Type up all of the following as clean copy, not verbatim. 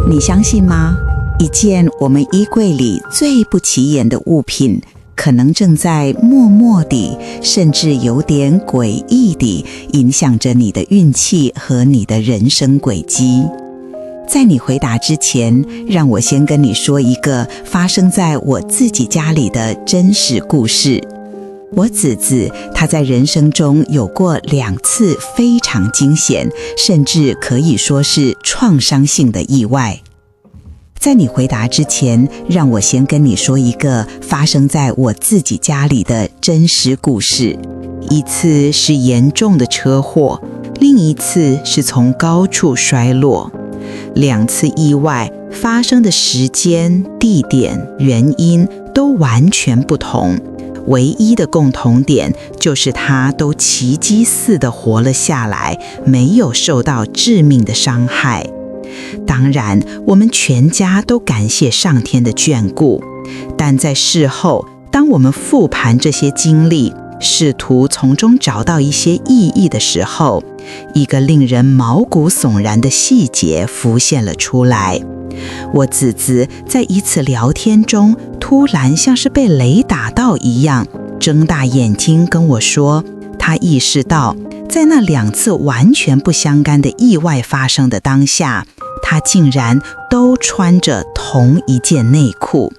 你相信吗？一件我们衣柜里最不起眼的物品，可能正在默默地，甚至有点诡异地影响着你的运气和你的人生轨迹。在你回答之前，让我先跟你说一个发生在我自己家里的真实故事。我姊姊她在人生中有过2次非常惊险，甚至可以说是创伤性的意外。在你回答之前，让我先跟你说一个发生在我自己家里的真实故事。一次是严重的车祸，另一次是从高处摔落。2次意外发生的时间、地点、原因都完全不同，唯一的共同点就是他都奇迹似的活了下来，没有受到致命的伤害。当然，我们全家都感谢上天的眷顾，但在事后，当我们复盘这些经历，试图从中找到一些意义的时候，一个令人毛骨悚然的细节浮现了出来。我姊姊在一次聊天中，突然像是被雷打到一样，睁大眼睛跟我说，她意识到，在那2次完全不相干的意外发生的当下，她竟然都穿着同一件内裤。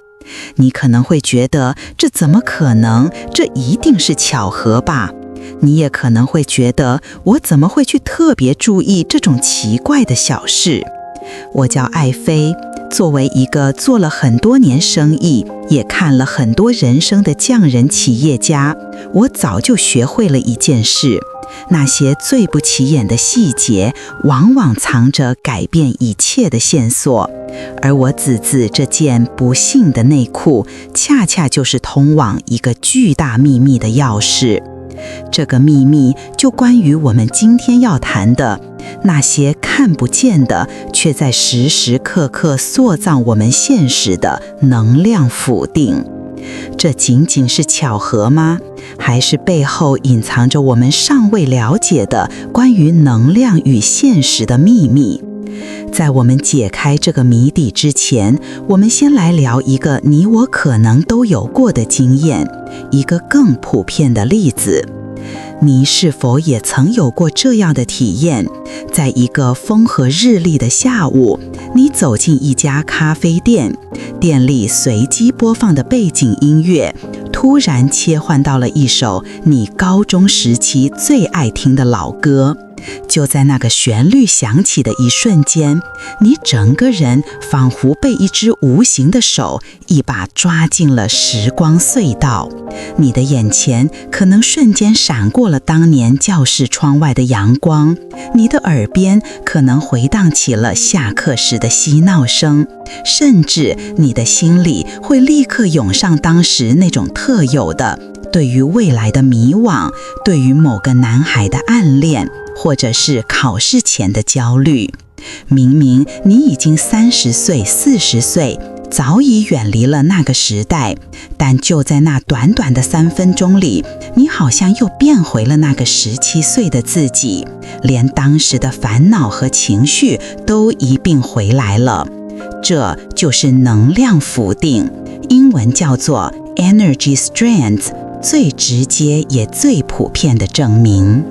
你可能会觉得，这怎么可能？这一定是巧合吧？你也可能会觉得，我怎么会去特别注意这种奇怪的小事？我叫艾菲，作为一个做了很多年生意，也看了很多人生的匠人企业家，我早就学会了一件事，那些最不起眼的细节，往往藏着改变一切的线索。而我姊姊这件不幸的内裤，恰恰就是通往一个巨大秘密的钥匙。这个秘密就关于我们今天要谈的那些看不见的，却在时时刻刻塑造我们现实的能量否定。这仅仅是巧合吗？还是背后隐藏着我们尚未了解的关于能量与现实的秘密？在我们解开这个谜底之前，我们先来聊一个你我可能都有过的经验，一个更普遍的例子。你是否也曾有过这样的体验？在一个风和日丽的下午，你走进一家咖啡店，店里随机播放的背景音乐突然切换到了一首你高中时期最爱听的老歌。就在那个旋律响起的一瞬间，你整个人仿佛被一只无形的手一把抓进了时光隧道。你的眼前可能瞬间闪过了当年教室窗外的阳光，你的耳边可能回荡起了下课时的嬉闹声，甚至你的心里会立刻涌上当时那种特有的对于未来的迷惘，对于某个男孩的暗恋，或者是考试前的焦虑。明明你已经30岁、40岁，早已远离了那个时代，但就在那短短的3分钟里，你好像又变回了那个17岁的自己，连当时的烦恼和情绪都一并回来了。这就是能量否定，英文叫做 Energy Strength， 最直接也最普遍的证明。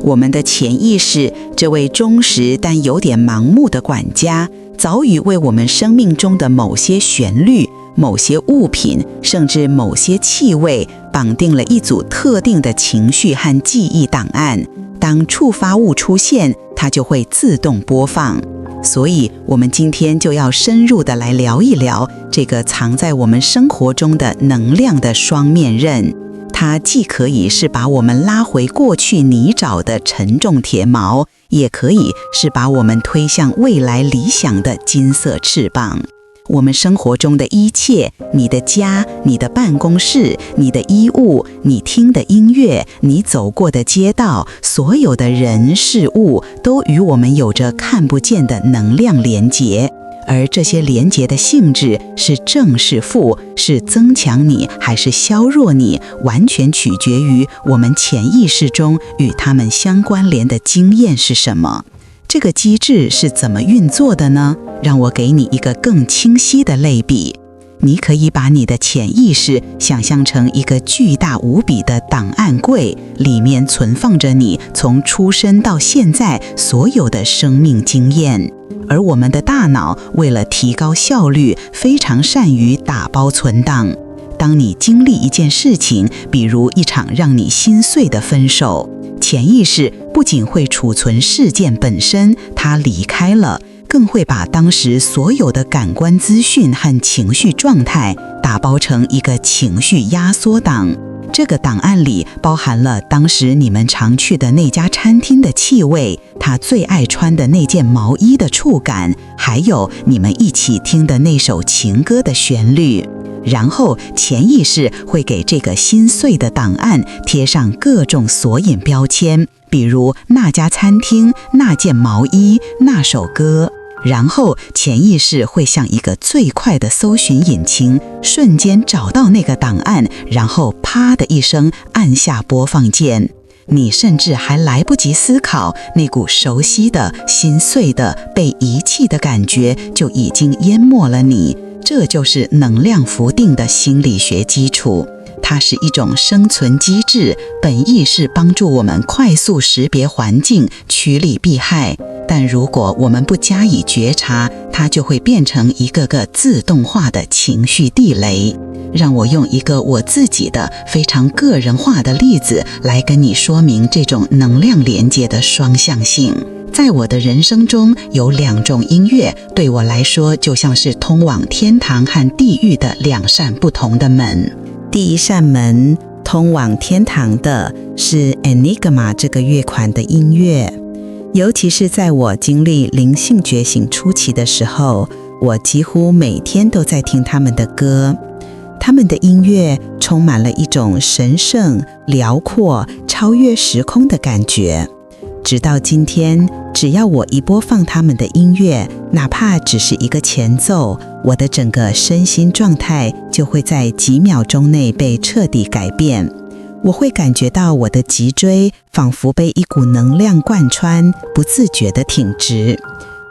我们的潜意识，这位忠实但有点盲目的管家，早已为我们生命中的某些旋律、某些物品，甚至某些气味，绑定了一组特定的情绪和记忆档案。当触发物出现，它就会自动播放。所以，我们今天就要深入的来聊一聊这个藏在我们生活中的能量的双面刃。它既可以是把我们拉回过去泥沼的沉重铁锚，也可以是把我们推向未来理想的金色翅膀。我们生活中的一切，你的家、你的办公室、你的衣物、你听的音乐、你走过的街道，所有的人事物，都与我们有着看不见的能量连结。而这些连结的性质是正是负，是增强你还是削弱你，完全取决于我们潜意识中与它们相关联的经验是什么。这个机制是怎么运作的呢？让我给你一个更清晰的类比。你可以把你的潜意识想象成一个巨大无比的档案柜，里面存放着你从出生到现在所有的生命经验。而我们的大脑为了提高效率，非常善于打包存档。当你经历一件事情，比如一场让你心碎的分手，潜意识不仅会储存事件本身，它离开了，更会把当时所有的感官资讯和情绪状态打包成一个情绪压缩档。这个档案里包含了当时你们常去的那家餐厅的气味，他最爱穿的那件毛衣的触感，还有你们一起听的那首情歌的旋律。然后潜意识会给这个心碎的档案贴上各种索引标签，比如那家餐厅、那件毛衣、那首歌。然后潜意识会像一个最快的搜寻引擎，瞬间找到那个档案，然后啪的一声按下播放键。你甚至还来不及思考，那股熟悉的、心碎的、被遗弃的感觉就已经淹没了你。这就是能量浮定的心理学基础。它是一种生存机制，本意是帮助我们快速识别环境，趋利避害。但如果我们不加以觉察，它就会变成一个个自动化的情绪地雷。让我用一个我自己的非常个人化的例子来跟你说明这种能量连接的双向性。在我的人生中，有2种音乐，对我来说就像是通往天堂和地狱的2扇不同的门。第一扇门，通往天堂的是 Enigma 这个乐团的音乐。尤其是在我经历灵性觉醒初期的时候，我几乎每天都在听他们的歌。他们的音乐充满了一种神圣、辽阔、超越时空的感觉。直到今天，只要我一播放他们的音乐，哪怕只是一个前奏，我的整个身心状态就会在几秒钟内被彻底改变。我会感觉到我的脊椎仿佛被一股能量贯穿，不自觉地挺直。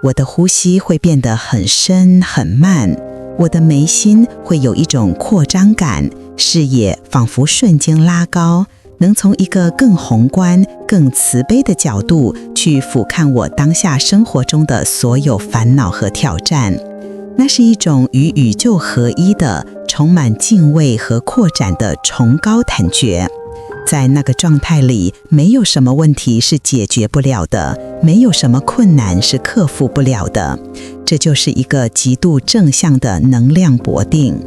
我的呼吸会变得很深很慢，我的眉心会有一种扩张感，视野仿佛瞬间拉高，能从一个更宏观、更慈悲的角度去俯瞰我当下生活中的所有烦恼和挑战。那是一种与宇宙合一的、充满敬畏和扩展的崇高感觉。在那个状态里，没有什么问题是解决不了的，没有什么困难是克服不了的。这就是一个极度正向的能量锚定。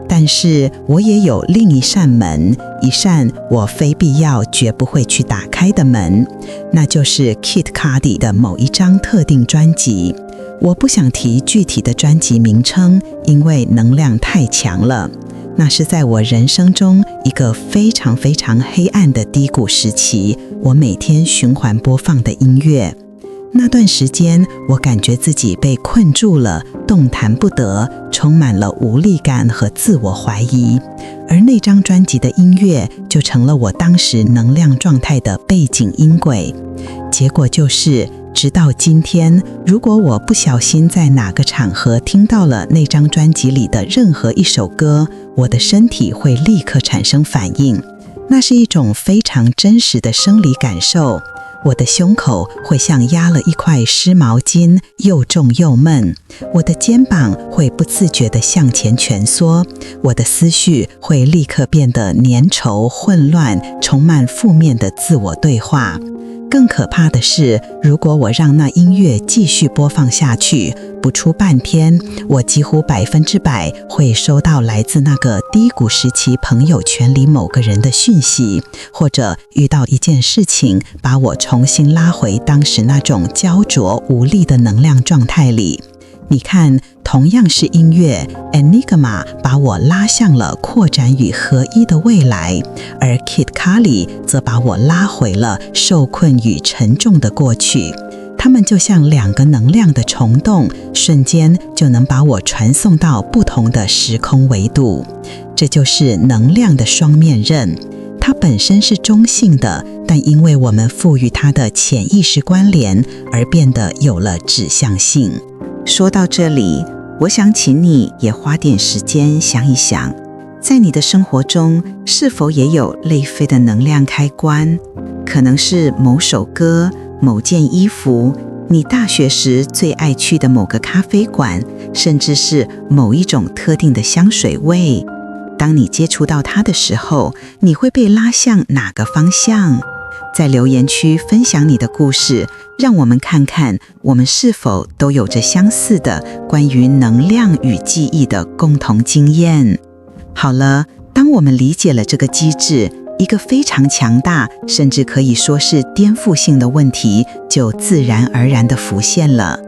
但是我也有另一扇门，一扇我非必要绝不会去打开的门，那就是 Kid Cudi 的某一张特定专辑。我不想提具体的专辑名称，因为能量太强了。那是在我人生中一个非常非常黑暗的低谷时期，我每天循环播放的音乐。那段时间，我感觉自己被困住了，动弹不得，充满了无力感和自我怀疑。而那张专辑的音乐就成了我当时能量状态的背景音轨。结果就是，直到今天，如果我不小心在哪个场合听到了那张专辑里的任何一首歌，我的身体会立刻产生反应。那是一种非常真实的生理感受。我的胸口会像压了一块湿毛巾，又重又闷。我的肩膀会不自觉地向前蜷缩，我的思绪会立刻变得粘稠、混乱，充满负面的自我对话。更可怕的是，如果我让那音乐继续播放下去，不出半天，我几乎100%会收到来自那个低谷时期朋友圈里某个人的讯息，或者遇到一件事情，把我重新拉回当时那种焦灼无力的能量状态里。你看，同样是音乐 ，Enigma 把我拉向了扩展与合一的未来，而 Kid Cudi 则把我拉回了受困与沉重的过去。它们就像2个能量的虫洞，瞬间就能把我传送到不同的时空维度。这就是能量的双面刃。它本身是中性的，但因为我们赋予它的潜意识关联，而变得有了指向性。说到这里，我想请你也花点时间想一想，在你的生活中是否也有类似的能量开关？可能是某首歌、某件衣服，你大学时最爱去的某个咖啡馆，甚至是某一种特定的香水味。当你接触到它的时候，你会被拉向哪个方向？在留言区分享你的故事，让我们看看我们是否都有着相似的关于能量与记忆的共同经验。好了，当我们理解了这个机制，一个非常强大，甚至可以说是颠覆性的问题，就自然而然地浮现了。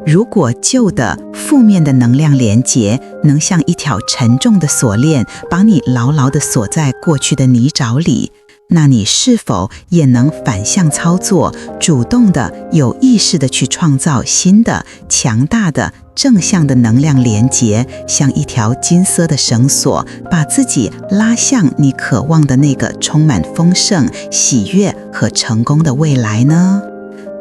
如果旧的负面的能量连结能像一条沉重的锁链，把你牢牢地锁在过去的泥沼里，那你是否也能反向操作，主动的、有意识的去创造新的、强大的、正向的能量连结，像一条金色的绳索，把自己拉向你渴望的那个充满丰盛、喜悦和成功的未来呢？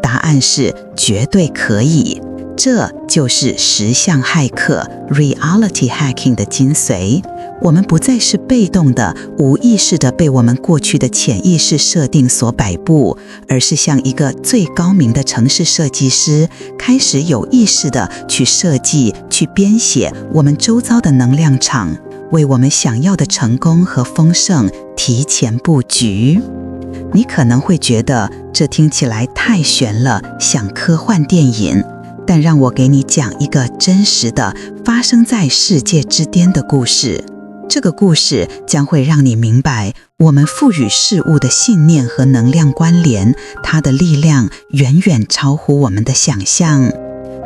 答案是绝对可以。这就是实相骇客 （Reality Hacking） 的精髓。我们不再是被动的、无意识的被我们过去的潜意识设定所摆布，而是像一个最高明的程式设计师，开始有意识的去设计、去编写我们周遭的能量场，为我们想要的成功和丰盛提前布局。你可能会觉得这听起来太玄了，像科幻电影。但让我给你讲一个真实的发生在世界之巅的故事。这个故事将会让你明白，我们赋予事物的信念和能量关联，它的力量远远超乎我们的想象。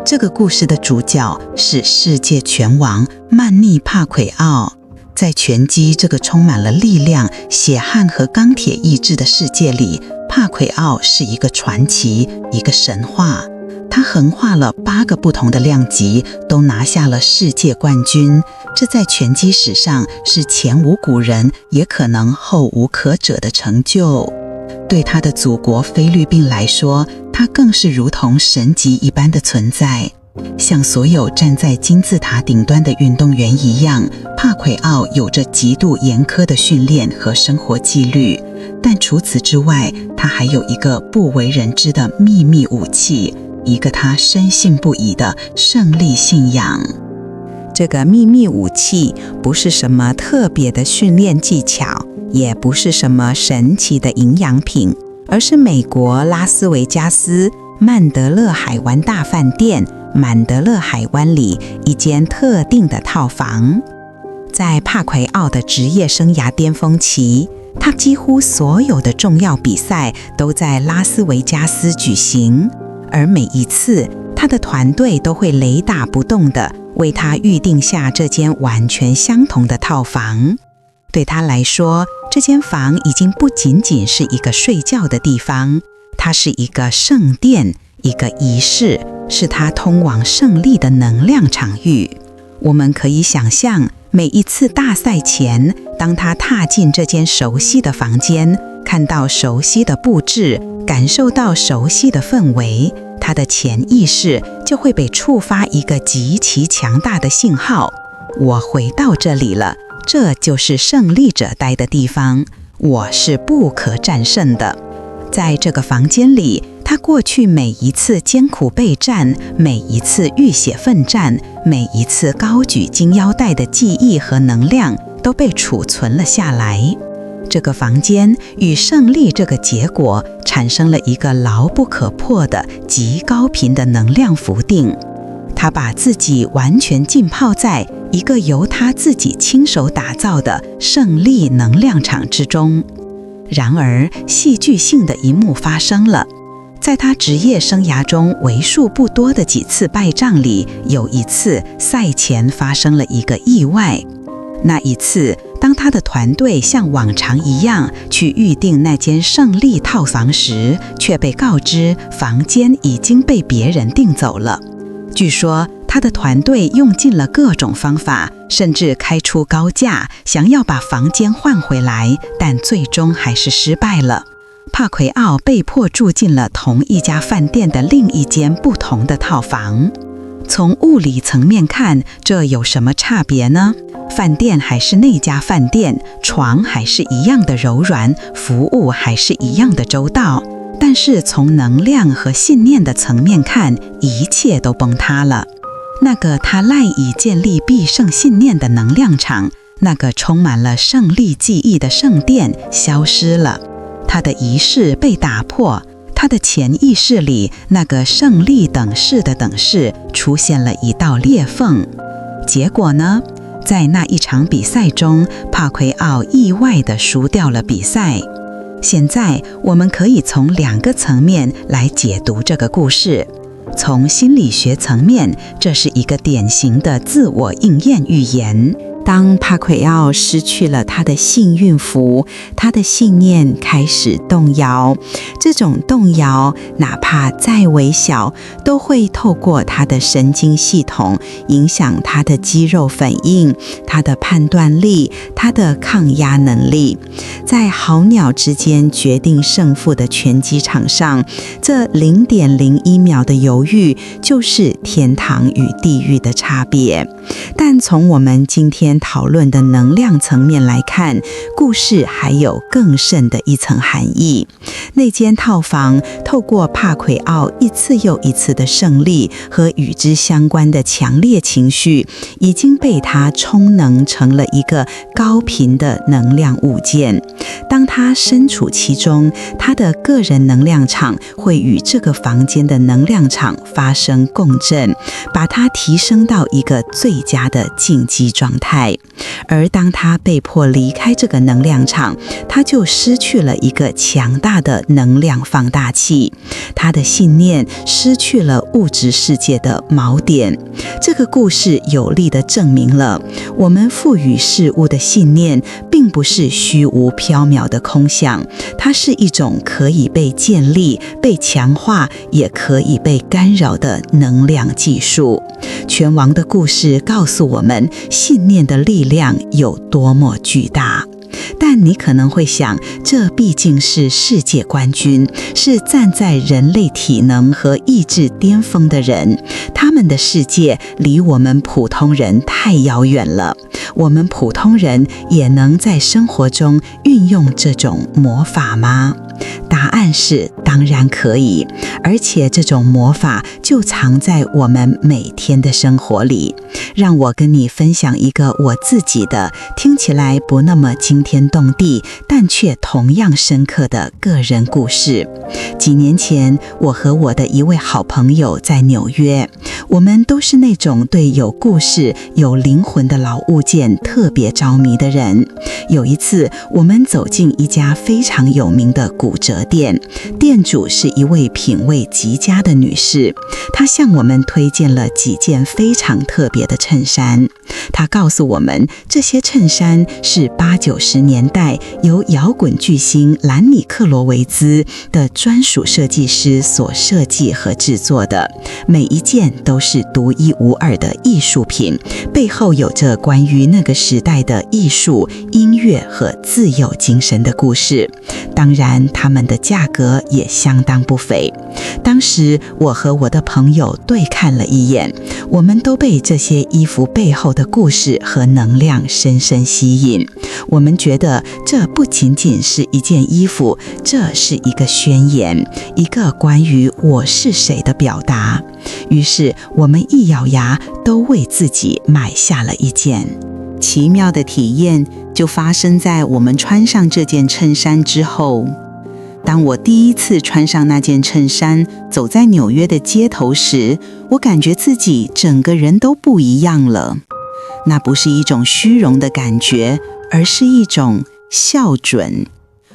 这个故事的主角是世界拳王曼尼·帕奎奥。在拳击这个充满了力量、血汗和钢铁意志的世界里，帕奎奥是一个传奇，一个神话。他横跨了8个不同的量级，都拿下了世界冠军。这在拳击史上是前无古人，也可能后无可者的成就。对他的祖国菲律宾来说，他更是如同神级一般的存在。像所有站在金字塔顶端的运动员一样，帕奎奥有着极度严苛的训练和生活纪律。但除此之外，他还有一个不为人知的秘密武器，一个他深信不疑的胜利信仰。这个秘密武器不是什么特别的训练技巧，也不是什么神奇的营养品，而是美国拉斯维加斯曼德勒海湾大饭店曼德勒海湾里一间特定的套房。在帕奎奥的职业生涯巅峰期，他几乎所有的重要比赛都在拉斯维加斯举行，而每一次他的团队都会雷打不动地为他预定下这间完全相同的套房。对他来说，这间房已经不仅仅是一个睡觉的地方，它是一个圣殿，一个仪式，是他通往胜利的能量场域。我们可以想象，每一次大赛前，当他踏进这间熟悉的房间，看到熟悉的布置，感受到熟悉的氛围，他的潜意识就会被触发一个极其强大的信号：我回到这里了，这就是胜利者待的地方，我是不可战胜的。在这个房间里，他过去每一次艰苦备战，每一次浴血奋战，每一次高举金腰带的记忆和能量都被储存了下来。这个房间与胜利这个结果产生了一个牢不可破的极高频的能量浮定。他把自己完全浸泡在一个由他自己亲手打造的胜利能量场之中。然而，戏剧性的一幕发生了。在他职业生涯中为数不多的几次败仗里，有一次赛前发生了一个意外。那一次，当他的团队像往常一样去预定那间胜利套房时，却被告知房间已经被别人订走了。据说他他的团队用尽了各种方法，甚至开出高价，想要把房间换回来，但最终还是失败了。帕奎奥被迫住进了同一家饭店的另一间不同的套房。从物理层面看，这有什么差别呢？饭店还是那家饭店，床还是一样的柔软，服务还是一样的周到。但是从能量和信念的层面看，一切都崩塌了。那个他赖以建立必胜信念的能量场，那个充满了胜利记忆的圣殿消失了。他的仪式被打破，他的潜意识里那个胜利等式的等式出现了一道裂缝。结果呢？在那一场比赛中，帕奎奥意外地输掉了比赛。现在我们可以从2个层面来解读这个故事。从心理学层面，这是一个典型的自我应验预言。当帕奎奥失去了他的幸运符，他的信念开始动摇。这种动摇，哪怕再微小，都会透过他的神经系统影响他的肌肉反应、他的判断力、他的抗压能力。在毫秒之间决定胜负的拳击场上，这0.01秒的犹豫，就是天堂与地狱的差别。但从我们今天讨论的能量层面来看，故事还有更深的一层含义。那间套房透过帕奎奥一次又一次的胜利和与之相关的强烈情绪，已经被他充能成了一个高频的能量物件。当他身处其中，他的个人能量场会与这个房间的能量场发生共振，把它提升到一个最佳的竞技状态。而当他被迫离开这个能量场，他就失去了一个强大的能量放大器，他的信念失去了物质世界的锚点。这个故事有力地证明了，我们赋予事物的信念并不是虚无缥缈的空想，它是一种可以被建立、被强化，也可以被干扰的能量技术。拳王的故事告诉我们，信念的力量有多么巨大。但你可能会想，这毕竟是世界冠军，是站在人类体能和意志巅峰的人，他们的世界离我们普通人太遥远了。我们普通人也能在生活中运用这种魔法吗？答案是当然可以，而且这种魔法就藏在我们每天的生活里。让我跟你分享一个我自己的，听起来不那么惊天动地，但却同样深刻的个人故事。几年前，我和我的一位好朋友在纽约，我们都是那种对有故事、有灵魂的老物件特别着迷的人。有一次，我们走进一家非常有名的骨折店，店主是一位品味极佳的女士，她向我们推荐了几件非常特别的衬衫。她告诉我们，这些衬衫是80、90年代由摇滚巨星兰尼克罗维兹的专属设计师所设计和制作的，每一件都是独一无二的艺术品，背后有着关于那个时代的艺术、音乐和自由精神的故事。当然，他们的价格也相当不菲。当时我和我的朋友对看了一眼，我们都被这些衣服背后的故事和能量深深吸引。我们觉得这不仅仅是一件衣服，这是一个宣言，一个关于我是谁的表达。于是我们一咬牙，都为自己买下了一件。奇妙的体验就发生在我们穿上这件衬衫之后。当我第一次穿上那件衬衫，走在纽约的街头时，我感觉自己整个人都不一样了。那不是一种虚荣的感觉，而是一种校准。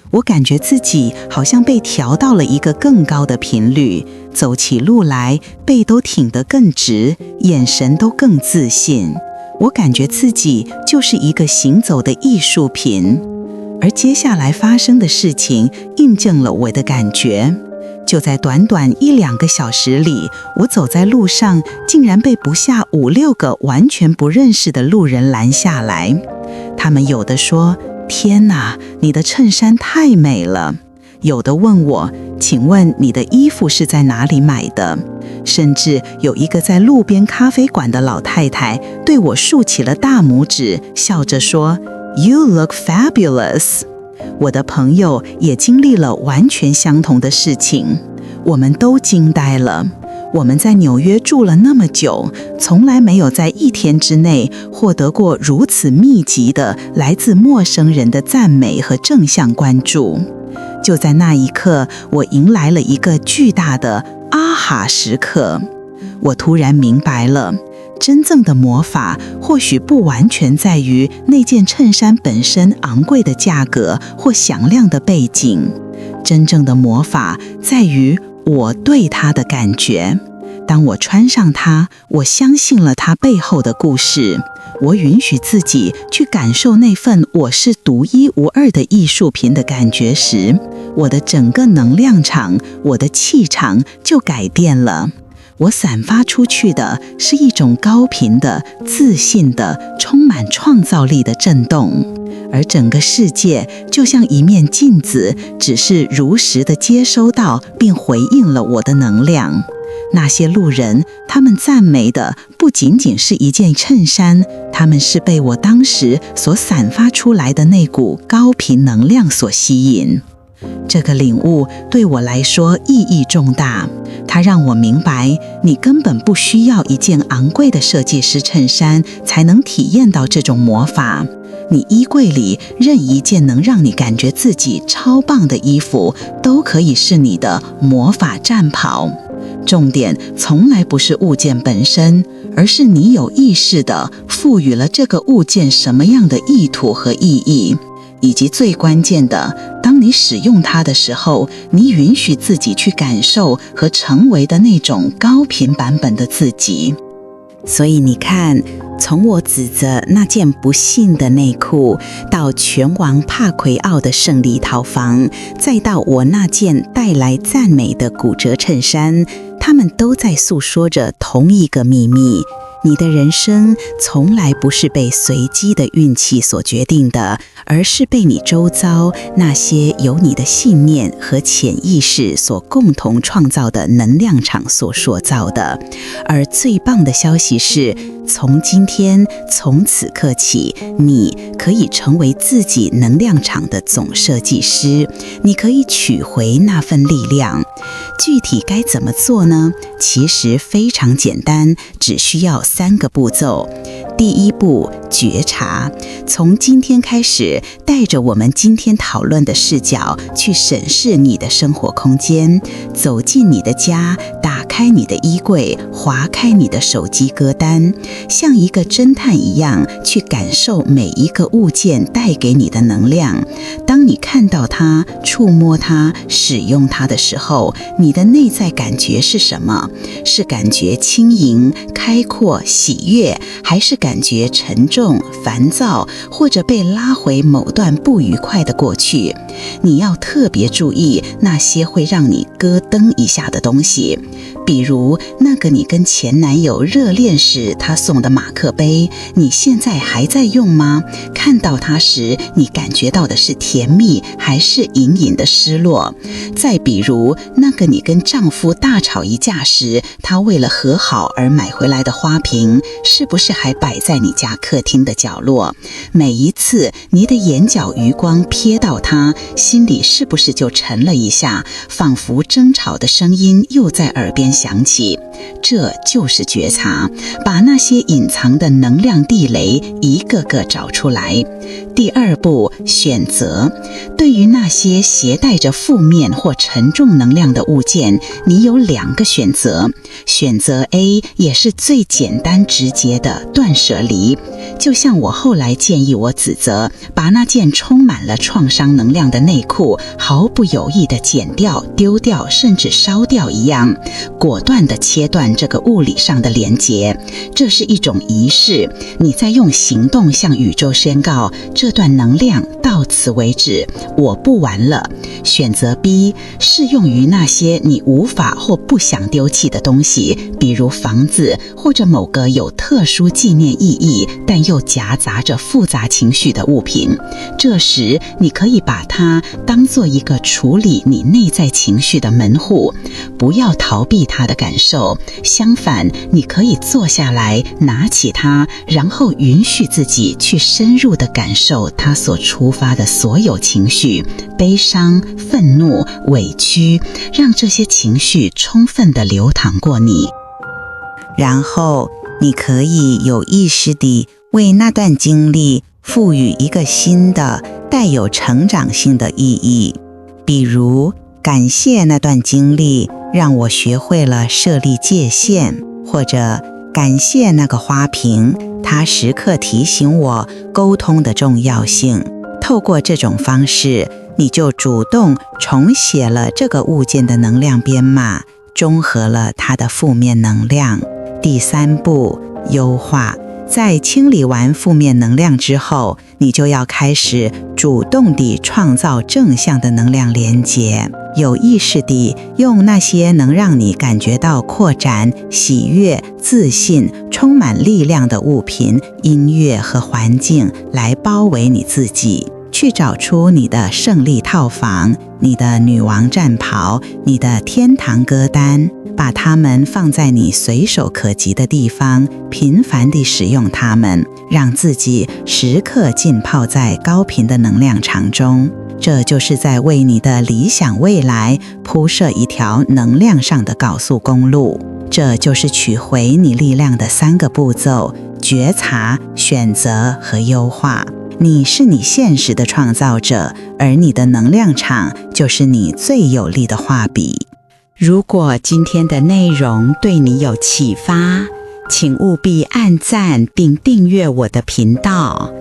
我感觉自己好像被调到了一个更高的频率，走起路来背都挺得更直，眼神都更自信。我感觉自己就是一个行走的艺术品。而接下来发生的事情印证了我的感觉。就在短短1-2个小时里，我走在路上，竟然被不下5-6个完全不认识的路人拦下来。他们有的说：“天哪，你的衬衫太美了。”有的问我：“请问你的衣服是在哪里买的？”甚至有一个在路边咖啡馆的老太太对我竖起了大拇指，笑着说：“ You look fabulous。”我的朋友也经历了完全相同的事情，我们都惊呆了。我们在纽约住了那么久，从来没有在1天之内获得过如此密集的来自陌生人的赞美和正向关注。就在那一刻，我迎来了一个巨大的啊哈时刻。我突然明白了，真正的魔法或许不完全在于那件衬衫本身昂贵的价格或响亮的背景，真正的魔法在于我对它的感觉。当我穿上它，我相信了它背后的故事，我允许自己去感受那份我是独一无二的艺术品的感觉时，我的整个能量场，我的气场就改变了。我散发出去的是一种高频的、自信的、充满创造力的震动，而整个世界就像一面镜子，只是如实地接收到并回应了我的能量。那些路人，他们赞美的不仅仅是一件衬衫，他们是被我当时所散发出来的那股高频能量所吸引。这个领悟对我来说意义重大，它让我明白，你根本不需要一件昂贵的设计师衬衫才能体验到这种魔法。你衣柜里任一件能让你感觉自己超棒的衣服，都可以是你的魔法战袍。重点从来不是物件本身，而是你有意识地赋予了这个物件什么样的意图和意义，以及最关键的，当你使用它的时候，你允许自己去感受和成为的那种高频版本的自己。所以你看，从我指责那件不幸的内裤，到拳王帕奎奥的胜利逃房，再到我那件带来赞美的骨折衬衫，他们都在诉说着同一个秘密。你的人生从来不是被随机的运气所决定的，而是被你周遭那些由你的信念和潜意识所共同创造的能量场所塑造的。而最棒的消息是，从今天，从此刻起，你可以成为自己能量场的总设计师，你可以取回那份力量。具体该怎么做呢？其实非常简单，只需要3个步骤。第一步，觉察。从今天开始，带着我们今天讨论的视角去审视你的生活空间，走进你的家，打开你的衣柜，划开你的手机歌单，像一个侦探一样去感受每一个物件带给你的能量。当你看到它、触摸它、使用它的时候，你的内在感觉是什么？是感觉轻盈、开阔、喜悦，还是感觉沉重、烦躁，或者被拉回某段不愉快的过去？你要特别注意那些会让你咯噔一下的东西，比如那个你跟前男友热恋时他送的马克杯，你现在还在用吗？看到它时，你感觉到的是甜蜜，还是隐隐的失落？再比如那个你跟丈夫大吵一架时，他为了和好而买回来的花瓶，是不是还摆在你家客厅的角落？每一次你的眼角余光瞥到它，心里是不是就沉了一下，仿佛争吵的声音又在耳边响起？这就是觉察，把那些隐藏的能量地雷一个个找出来。第二步，选择。对于那些携带着负面或沉重能量的物件，你有2个选择。选择 A 也是最简单直接的断舍离，就像我后来建议我指责，把那件充满了创伤能量的内裤毫不犹豫地剪掉、丢掉，甚至烧掉一样，果断地切断这个物理上的连结。这是一种仪式，你在用行动向宇宙宣告，这段能量到到此为止，我不玩了。选择 B 适用于那些你无法或不想丢弃的东西，比如房子或者某个有特殊纪念意义但又夹杂着复杂情绪的物品。这时你可以把它当做一个处理你内在情绪的门户，不要逃避它的感受，相反，你可以坐下来拿起它，然后允许自己去深入地感受它所触发的所有情绪，悲伤、愤怒、委屈，让这些情绪充分地流淌过你。然后你可以有意识地为那段经历赋予一个新的带有成长性的意义，比如感谢那段经历让我学会了设立界限，或者感谢那个花瓶，它时刻提醒我沟通的重要性。透过这种方式，你就主动重写了这个物件的能量编码，中和了它的负面能量。第3步，优化。在清理完负面能量之后，你就要开始主动地创造正向的能量连结，有意识地用那些能让你感觉到扩展、喜悦、自信、充满力量的物品、音乐和环境来包围你自己，去找出你的胜利套房、你的女王战袍、你的天堂歌单，把它们放在你随手可及的地方，频繁地使用它们，让自己时刻浸泡在高频的能量场中。这就是在为你的理想未来铺设一条能量上的高速公路。这就是取回你力量的3个步骤：觉察、选择和优化。你是你现实的创造者，而你的能量场就是你最有力的画笔。如果今天的内容对你有启发，请务必按赞并订阅我的频道。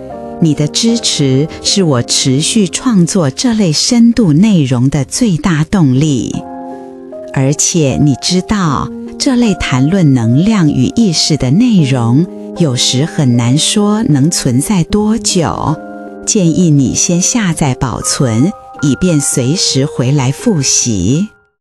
你的支持是我持续创作这类深度内容的最大动力。而且你知道，这类谈论能量与意识的内容，有时很难说能存在多久。建议你先下载保存，以便随时回来复习。